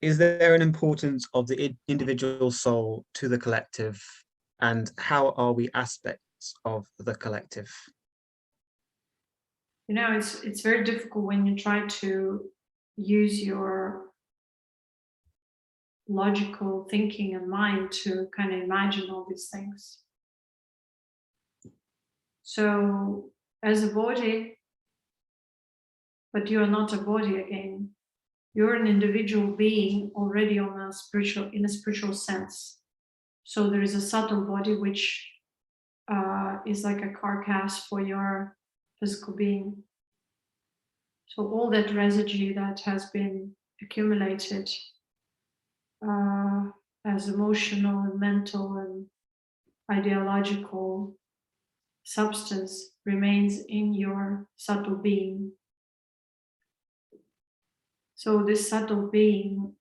is there an importance of the individual soul to the collective, and how are we aspects of the collective? You know, it's very difficult when you try to use your logical thinking and mind to kind of imagine all these things. So as a body, but you are not a body again. You're an individual being already in a spiritual sense. So there is a subtle body which is like a carcass for your physical being. So all that residue that has been accumulated as emotional and mental and ideological substance remains in your subtle being. So this subtle being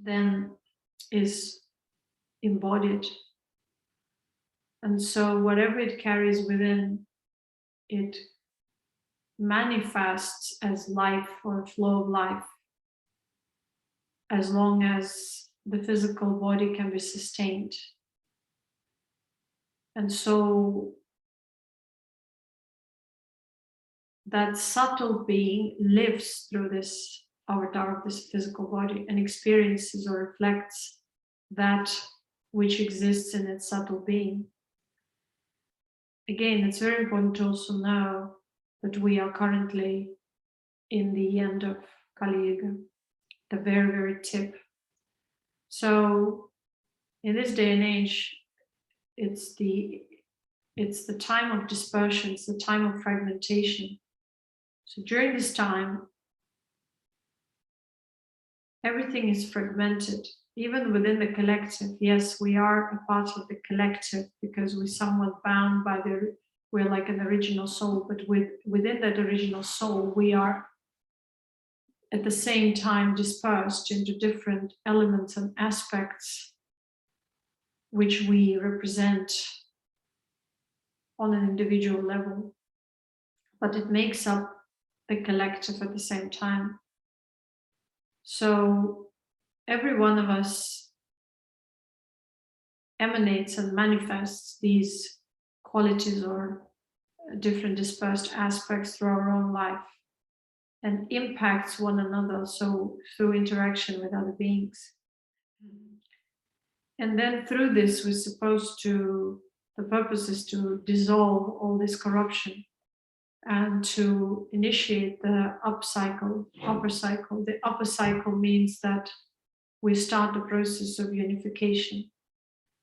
then is embodied. And so whatever it carries within, it manifests as life or flow of life, as long as the physical body can be sustained. And so that subtle being lives through this avatar of this physical body and experiences or reflects that which exists in its subtle being. Again, it's very important to also know that we are currently in the end of Kali Yuga, the very, very tip. So in this day and age, it's the time of dispersion, it's the time of fragmentation. So during this time, everything is fragmented, even within the collective. Yes, we are a part of the collective because we're somewhat bound by we're like an original soul, but within that original soul, we are at the same time dispersed into different elements and aspects which we represent on an individual level, but it makes up the collective at the same time. So every one of us emanates and manifests these qualities or different dispersed aspects through our own life and impacts one another, so through interaction with other beings. And then through this, the purpose is to dissolve all this corruption and to initiate the upper cycle. The upper cycle means that we start the process of unification.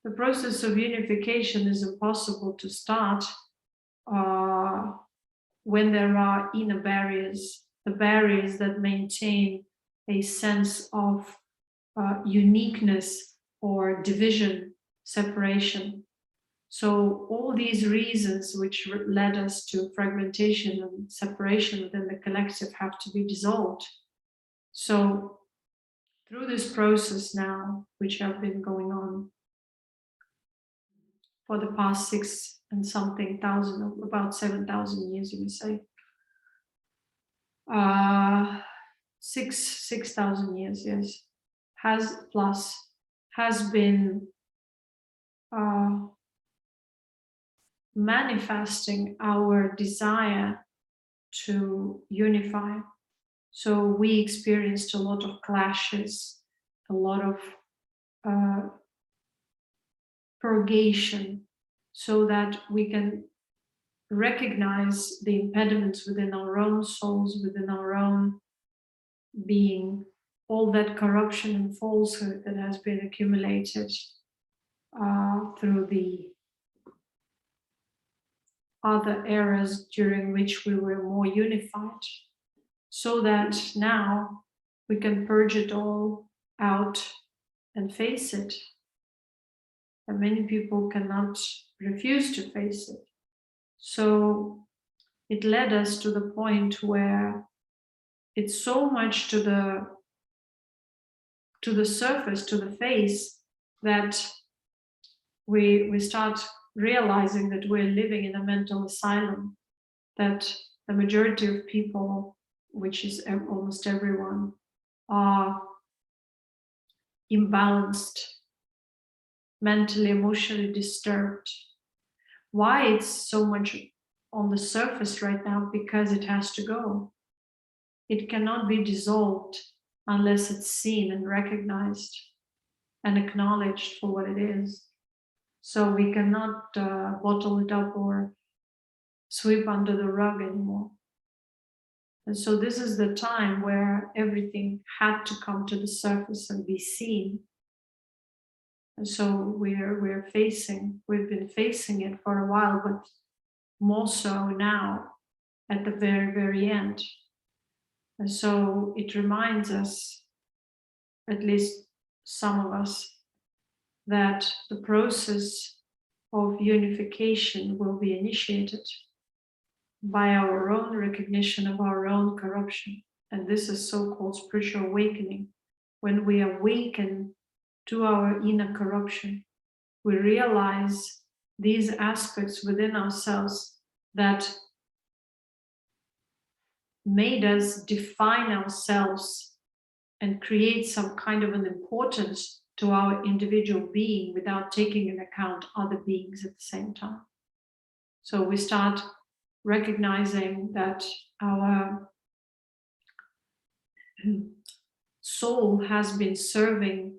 The process of unification is impossible to start when there are inner barriers, the barriers that maintain a sense of uniqueness or division, separation. So all these reasons which led us to fragmentation and separation within the collective have to be dissolved. So through this process now, which have been going on for the past 6 and something thousand, about 7,000 years, you may say, 6,000 years, yes, has been manifesting our desire to unify. So we experienced a lot of clashes, a lot of purgation, so that we can recognize the impediments within our own souls, within our own being, all that corruption and falsehood that has been accumulated through the other eras during which we were more unified, so that now we can purge it all out and face it. And many people cannot refuse to face it. So it led us to the point where it's so much to the surface, to the face, that we start realizing that we're living in a mental asylum, that the majority of people, which is almost everyone, are imbalanced, mentally, emotionally disturbed. Why it's so much on the surface right now? Because it has to go. It cannot be dissolved unless it's seen and recognized and acknowledged for what it is. So we cannot bottle it up or sweep under the rug anymore. And so this is the time where everything had to come to the surface and be seen. And so we've been facing it for a while, but more so now at the very, very end. And so it reminds us, at least some of us, that the process of unification will be initiated by our own recognition of our own corruption. And this is so-called spiritual awakening. When we awaken to our inner corruption, we realize these aspects within ourselves that made us define ourselves and create some kind of an importance to our individual being without taking into account other beings at the same time. So we start recognizing that our soul has been serving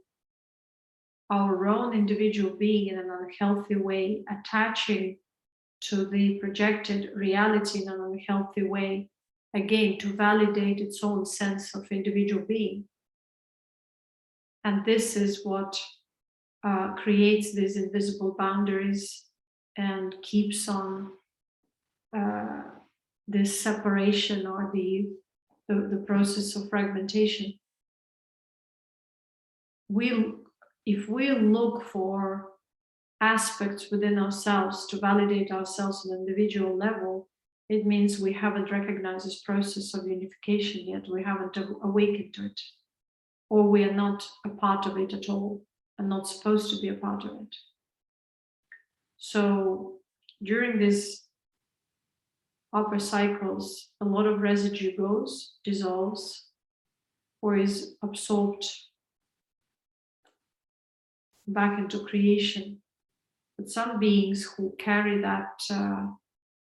our own individual being in an unhealthy way, attaching to the projected reality in an unhealthy way, again, to validate its own sense of individual being. And this is what creates these invisible boundaries and keeps on this separation or the process of fragmentation. If we look for aspects within ourselves to validate ourselves on an individual level, it means we haven't recognized this process of unification yet. We haven't awakened to it, or we are not a part of it at all and not supposed to be a part of it. So during these upper cycles, a lot of residue goes, dissolves, or is absorbed back into creation. But some beings who carry that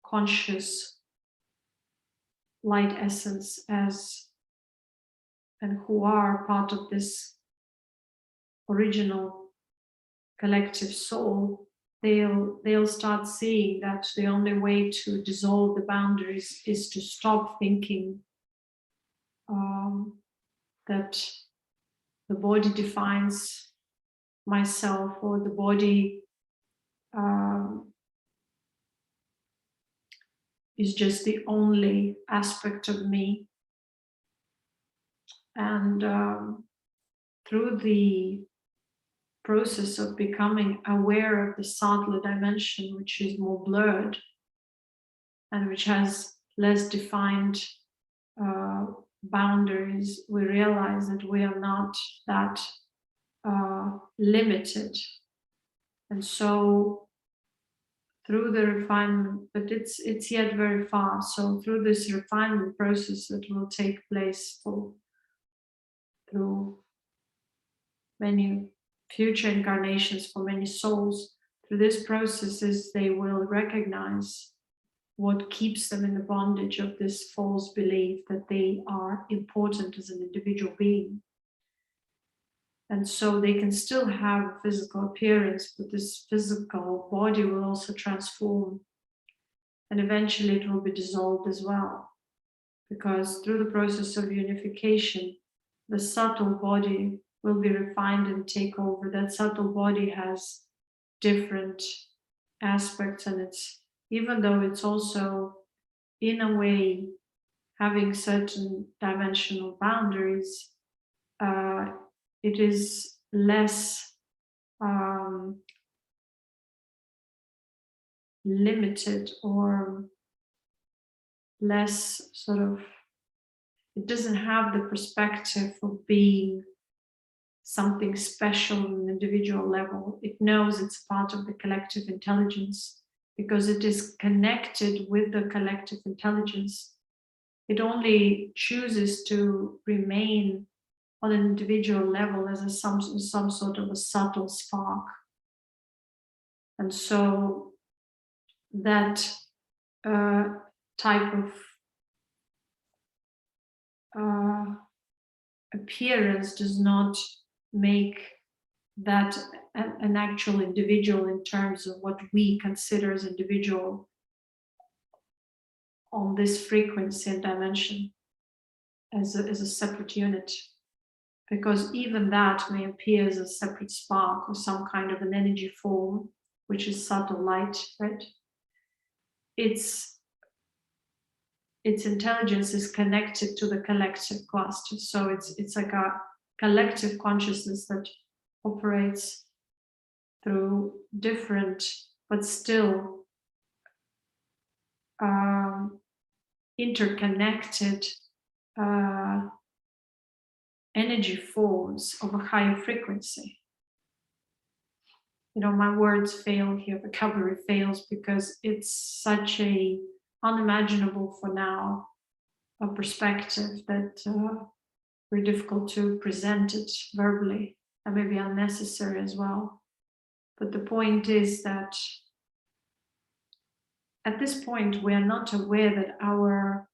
conscious light essence as, and who are part of this original collective soul, they'll start seeing that the only way to dissolve the boundaries is to stop thinking that the body defines myself, or the body is just the only aspect of me. And through the process of becoming aware of the subtler dimension, which is more blurred and which has less defined boundaries, we realize that we are not that limited. And so through the refinement, but it's yet very far. So through this refinement process that will take place through many future incarnations for many souls, through these processes, they will recognize what keeps them in the bondage of this false belief that they are important as an individual being. And so they can still have a physical appearance, but this physical body will also transform. And eventually it will be dissolved as well. Because through the process of unification, the subtle body will be refined and take over. That subtle body has different aspects, and it's, even though it's also in a way having certain dimensional boundaries, it is less limited, or less sort of, it doesn't have the perspective of being something special on an individual level. It knows it's part of the collective intelligence because it is connected with the collective intelligence. It only chooses to remain on an individual level as some sort of a subtle spark. And so that type of appearance does not make that an actual individual in terms of what we consider as individual on this frequency and dimension as a separate unit, because even that may appear as a separate spark or some kind of an energy form, which is subtle light, right? Its intelligence is connected to the collective cluster. So it's like a collective consciousness that operates through different, but still interconnected energy forms of a higher frequency. You know, my words fail here, vocabulary fails, because it's such a unimaginable for now a perspective that very difficult to present it verbally, and maybe unnecessary as well. But the point is that at this point we are not aware that our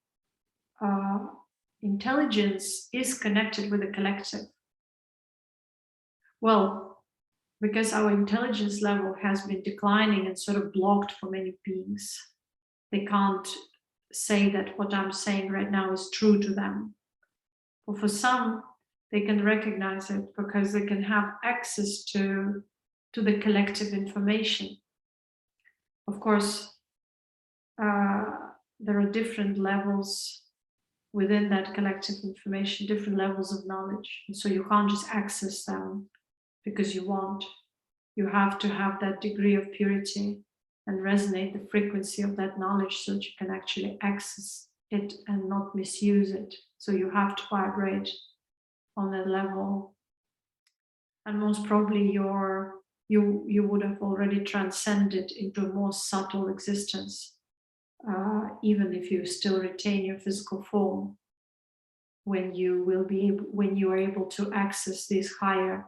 intelligence is connected with the collective. Well, because our intelligence level has been declining and sort of blocked for many beings. They can't say that what I'm saying right now is true to them. But for some, they can recognize it because they can have access to the collective information. Of course, there are different levels within that collective information, different levels of knowledge. And so you can't just access them because you want. You have to have that degree of purity and resonate the frequency of that knowledge so that you can actually access it and not misuse it. So you have to vibrate on that level. And most probably you would have already transcended into a more subtle existence, even if you still retain your physical form, when you are able to access these higher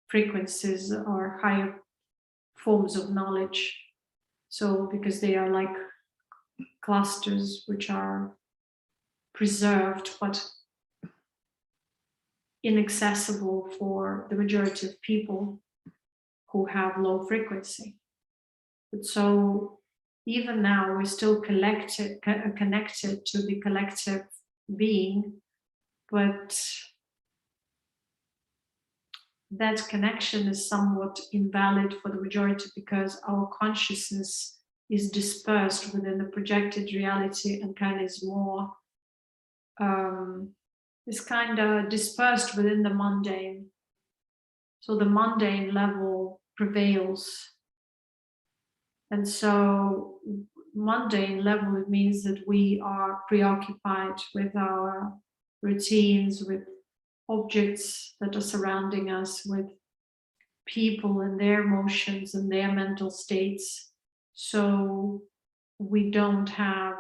frequencies or higher forms of knowledge. So because they are like clusters which are preserved but inaccessible for the majority of people who have low frequency. But so even now we're still connected to the collective being, but that connection is somewhat invalid for the majority because our consciousness is dispersed within the projected reality and kind of is more is kind of dispersed within the mundane. So the mundane level prevails. And so mundane level, it means that we are preoccupied with our routines, with objects that are surrounding us, with people and their emotions and their mental states. So we don't have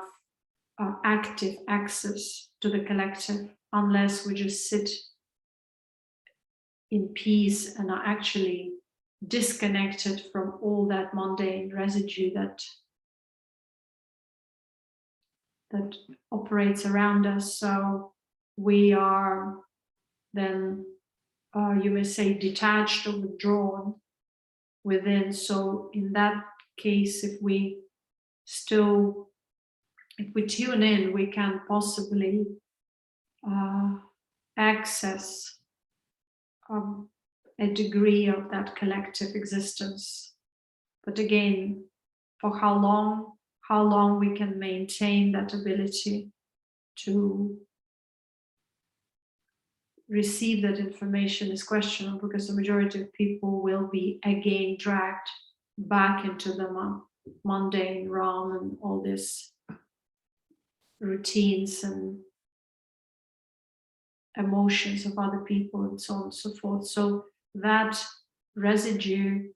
active access to the collective unless we just sit in peace and are actually disconnected from all that mundane residue that operates around us. So we are then, you may say, detached or withdrawn within. So in that case, if we tune in, we can possibly access a degree of that collective existence. But again, for how long we can maintain that ability to receive that information is questionable, because the majority of people will be again dragged back into the mundane realm and all these routines and emotions of other people and so on and so forth. So that residue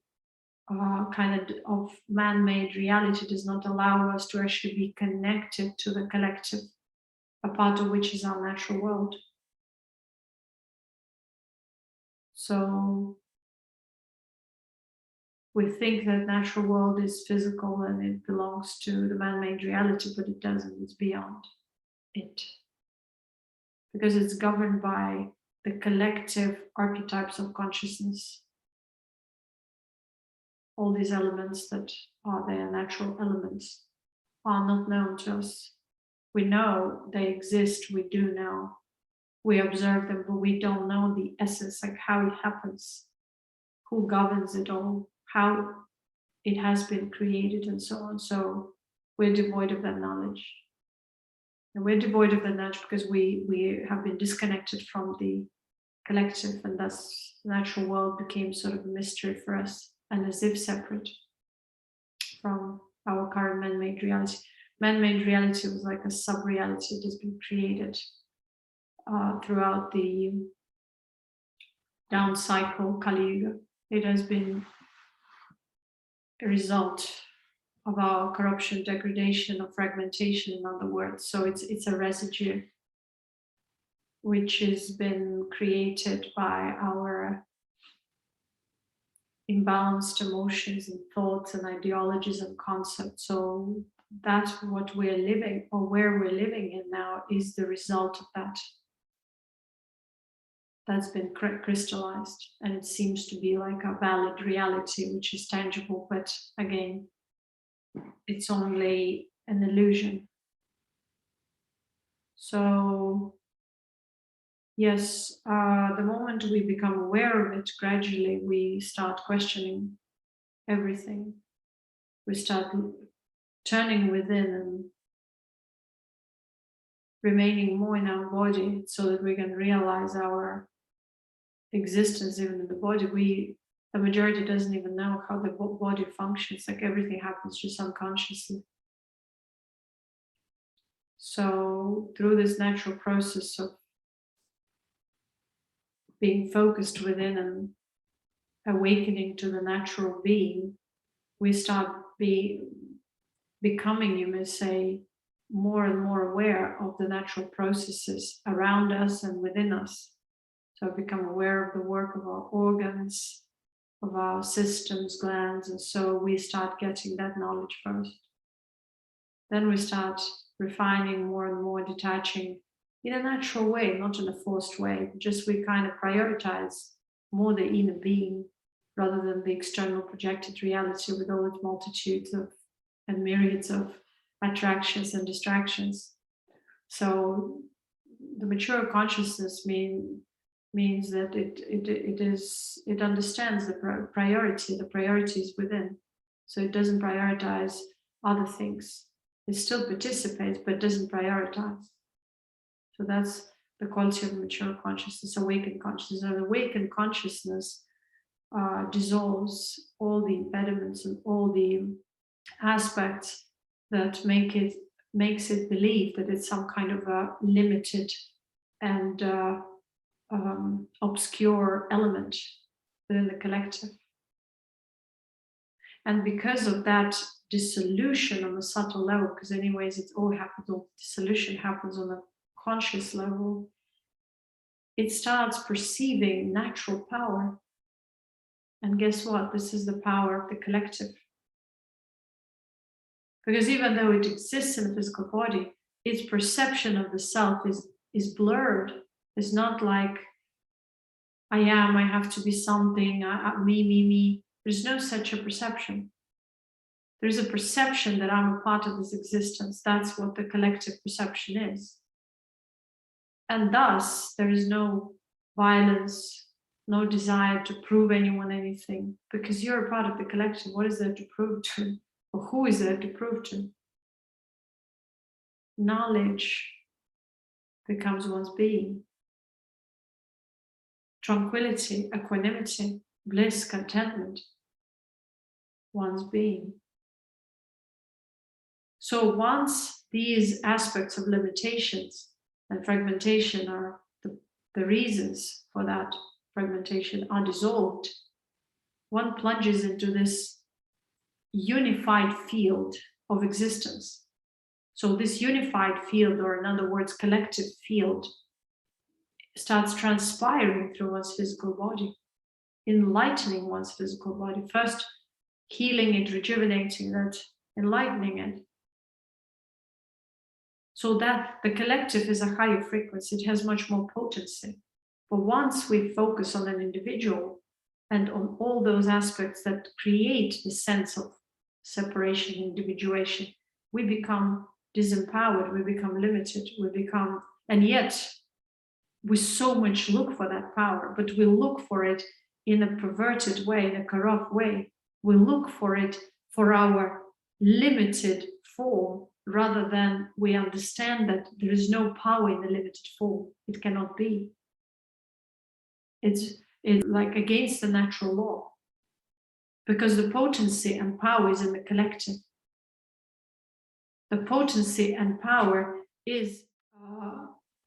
kind of man-made reality does not allow us to actually be connected to the collective, a part of which is our natural world. So we think that natural world is physical and it belongs to the man-made reality, but it doesn't. It's beyond it, because it's governed by the collective archetypes of consciousness. All these elements that are their natural elements are not known to us. We know they exist, we do know. We observe them, but we don't know the essence, like how it happens, who governs it all, how it has been created, and so on. So we're devoid of that knowledge. And we're devoid of that knowledge because we have been disconnected from the collective, and thus the natural world became sort of a mystery for us and as if separate from our current man-made reality. Man-made reality was like a sub-reality that has been created throughout the down cycle Kali Yuga. It has been a result of our corruption, degradation, or fragmentation, in other words. So it's a residue which has been created by our imbalanced emotions and thoughts and ideologies and concepts. So that's what we're living, or where we're living in now, is the result of that. That's been crystallized, and it seems to be like a valid reality, which is tangible, but again, it's only an illusion. So yes, the moment we become aware of it, gradually we start questioning everything. We start turning within and remaining more in our body so that we can realize our existence even in the body. The majority doesn't even know how the body functions, like everything happens just unconsciously. So through this natural process of being focused within and awakening to the natural being, we start becoming, you may say, more and more aware of the natural processes around us and within us. So become aware of the work of our organs, of our systems, glands, and so we start getting that knowledge first. Then we start refining more and more, detaching in a natural way, not in a forced way. Just we kind of prioritize more the inner being rather than the external projected reality with all its multitudes of and myriads of attractions and distractions. So the mature consciousness means that it understands the priority is within. So it doesn't prioritize other things. It still participates, but doesn't prioritize. So that's the quality of mature consciousness, awakened consciousness. And awakened consciousness dissolves all the impediments and all the aspects that makes it believe that it's some kind of a limited and obscure element within the collective. And because of that dissolution on a subtle level, because anyways it all happens, all dissolution happens on a conscious level, it starts perceiving natural power. And guess what? This is the power of the collective. Because even though it exists in the physical body, its perception of the self is blurred. It's not like I have to be something, me. There's no such a perception. There's a perception that I'm a part of this existence. That's what the collective perception is. And thus, there is no violence, no desire to prove anyone anything, because you're a part of the collective. What is there to prove to? Or who is there to prove to? Knowledge becomes one's being. Tranquility, equanimity, bliss, contentment, one's being. So once these aspects of limitations and fragmentation are the reasons for that fragmentation are dissolved, one plunges into this unified field of existence. So this unified field, or in other words, collective field, starts transpiring through one's physical body. enlightening one's physical body, first healing it, rejuvenating it, enlightening it. So that the collective is a higher frequency, it has much more potency. But once we focus on an individual and on all those aspects that create the sense of separation, individuation, we become disempowered, we become limited, and yet we so much look for that power, but we look for it in a perverted way, in a corrupt way. We look for it for our limited form, rather than we understand that there is no power in the limited form. It cannot be. It's like against the natural law, because the potency and power is in the collective. The potency and power is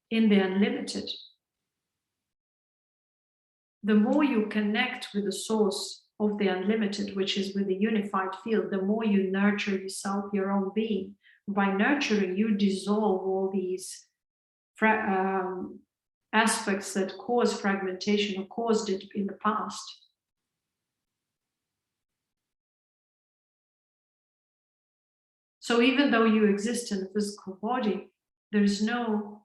in the unlimited. The more you connect with the source of the unlimited, which is with the unified field, the more you nurture yourself, your own being. By nurturing, you dissolve all these aspects that cause fragmentation or caused it in the past. So even though you exist in the physical body, there's no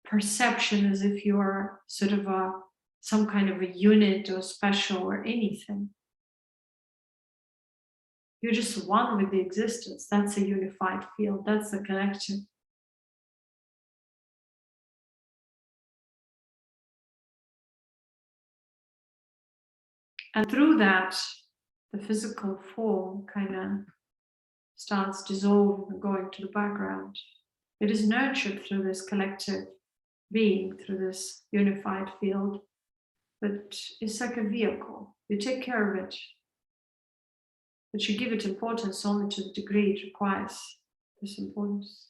perception as if you are sort of some kind of a unit or special or anything. You're just one with the existence. That's a unified field. That's the collective. And through that, the physical form kind of starts dissolving and going to the background. It is nurtured through this collective being, through this unified field, but it's like a vehicle. You take care of it, but you give it importance only to the degree it requires this importance.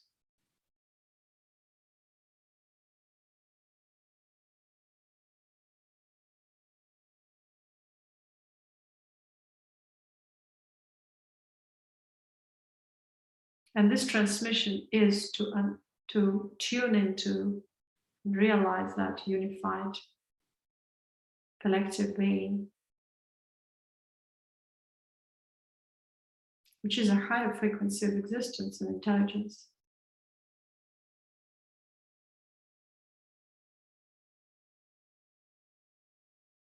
And this transmission is to tune into and realize that unified collective being, which is a higher frequency of existence and intelligence.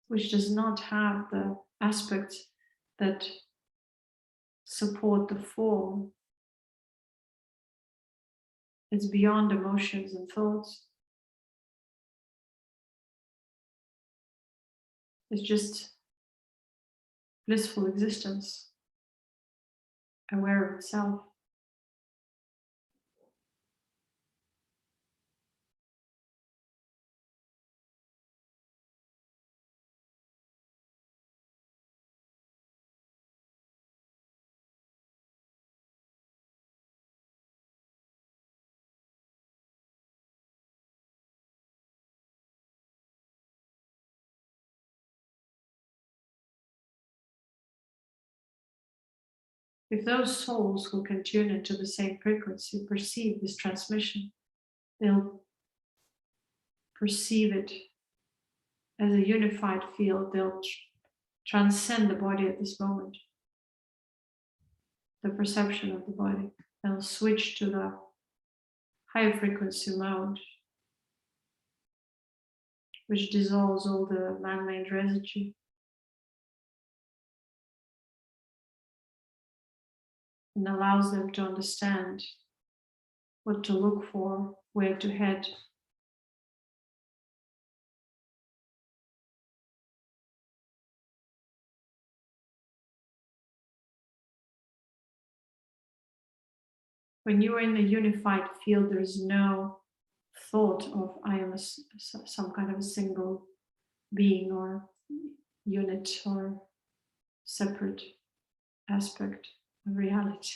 Which does not have the aspects that support the form. It's beyond emotions and thoughts. It's just blissful existence, aware of itself. If those souls who can tune into the same frequency perceive this transmission, they'll perceive it as a unified field. They'll transcend the body at this moment, the perception of the body. They'll switch to the higher frequency mode, which dissolves all the man-made residue. And allows them to understand what to look for, where to head. When you are in a unified field, there is no thought of I am some kind of a single being or unit or separate aspect of reality.